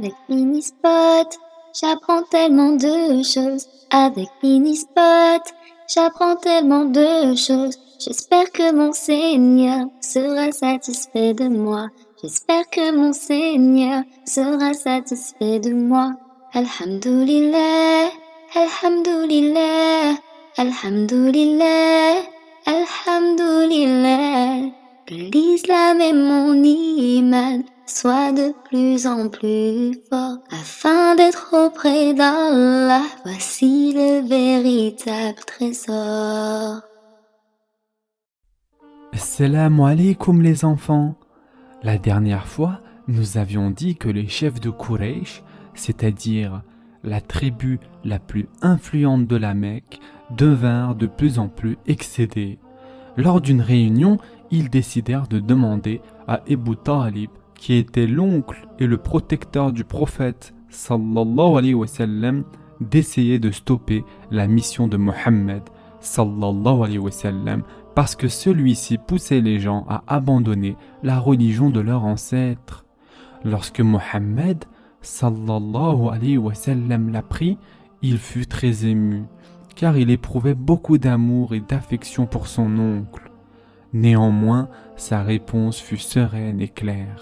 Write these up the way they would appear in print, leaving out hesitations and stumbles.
Avec Minispot, j'apprends tellement de choses. Avec Minispot, j'apprends tellement de choses. J'espère que mon Seigneur sera satisfait de moi. J'espère que mon Seigneur sera satisfait de moi. Alhamdulillah, Alhamdulillah, Alhamdulillah, Alhamdulillah. Que l'islam et mon iman soient de plus en plus forts afin d'être auprès d'Allah. Voici le véritable trésor. Assalamu alaikum les enfants. La dernière fois, nous avions dit que les chefs de Quraysh, c'est-à-dire la tribu la plus influente de la Mecque, devinrent de plus en plus excédés. Lors d'une réunion, ils décidèrent de demander à Abu Talib, qui était l'oncle et le protecteur du prophète sallallahu alayhi wa sallam, d'essayer de stopper la mission de Mohammed sallallahu alayhi wa sallam, parce que celui-ci poussait les gens à abandonner la religion de leurs ancêtres. Lorsque Mohammed sallallahu alayhi wa sallam l'apprit, il fut très ému, car il éprouvait beaucoup d'amour et d'affection pour son oncle. Néanmoins, sa réponse fut sereine et claire.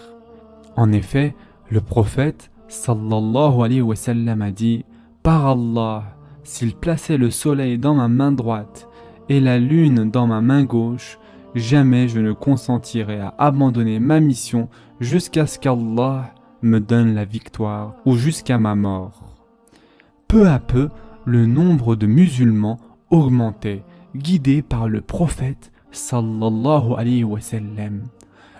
En effet, le prophète sallallahu alayhi wa sallam a dit « Par Allah, s'il plaçait le soleil dans ma main droite et la lune dans ma main gauche, jamais je ne consentirai à abandonner ma mission jusqu'à ce qu'Allah me donne la victoire ou jusqu'à ma mort. » Peu à peu, le nombre de musulmans augmentait, guidés par le prophète sallallahu alayhi wa sallam.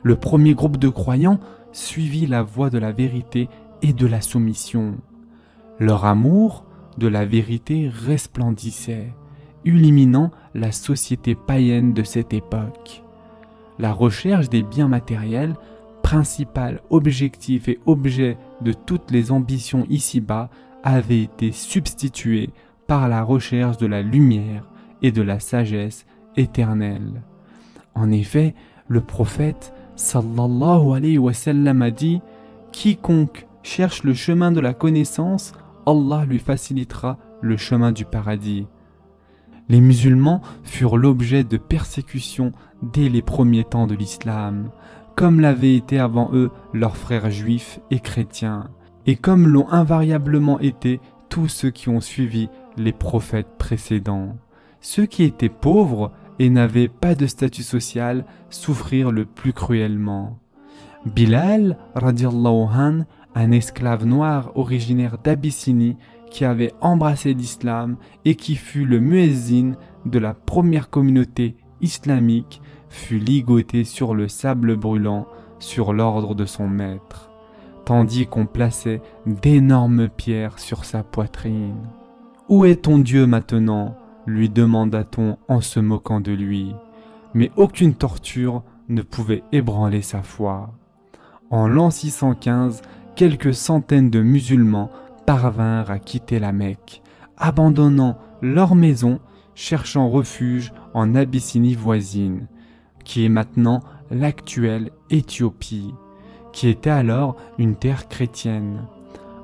Le premier groupe de croyants suivit la voie de la vérité et de la soumission. Leur amour de la vérité resplendissait, illuminant la société païenne de cette époque. La recherche des biens matériels, principal objectif et objet de toutes les ambitions ici-bas, avait été substituée par la recherche de la lumière et de la sagesse éternelle. En effet, le prophète sallallahu alayhi wa sallam a dit « Quiconque cherche le chemin de la connaissance, Allah lui facilitera le chemin du paradis. » Les musulmans furent l'objet de persécutions dès les premiers temps de l'islam, comme l'avaient été avant eux leurs frères juifs et chrétiens, et comme l'ont invariablement été tous ceux qui ont suivi les prophètes précédents. Ceux qui étaient pauvres et n'avaient pas de statut social souffrirent le plus cruellement. Bilal, radiallahu anh, un esclave noir originaire d'Abyssinie, qui avait embrassé l'islam et qui fut le muezzin de la première communauté islamique, fut ligoté sur le sable brûlant sur l'ordre de son maître, tandis qu'on plaçait d'énormes pierres sur sa poitrine. « Où est ton Dieu maintenant ?» lui demanda-t-on en se moquant de lui. Mais aucune torture ne pouvait ébranler sa foi. En l'an 615, quelques centaines de musulmans parvinrent à quitter la Mecque, abandonnant leur maison, cherchant refuge en Abyssinie voisine, qui est maintenant l'actuelle Éthiopie, qui était alors une terre chrétienne.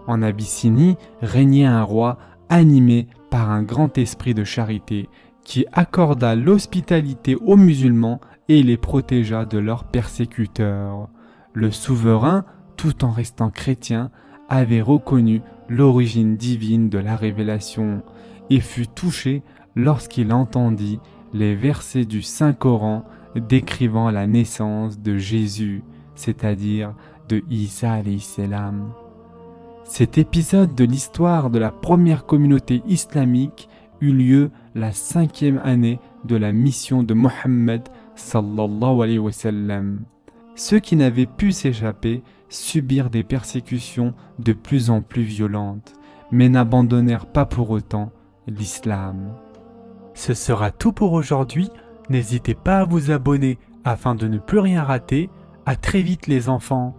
En Abyssinie régnait un roi animé par un grand esprit de charité, qui accorda l'hospitalité aux musulmans et les protégea de leurs persécuteurs. Le souverain, tout en restant chrétien, avait reconnu l'origine divine de la révélation et fut touché lorsqu'il entendit les versets du Saint-Coran décrivant la naissance de Jésus, c'est-à-dire de Isa alayhi salam. Cet épisode de l'histoire de la première communauté islamique eut lieu la 5e année de la mission de Mohammed sallallahu alayhi wa sallam. Ceux qui n'avaient pu s'échapper subirent des persécutions de plus en plus violentes, mais n'abandonnèrent pas pour autant l'islam. Ce sera tout pour aujourd'hui. N'hésitez pas à vous abonner afin de ne plus rien rater. À très vite les enfants.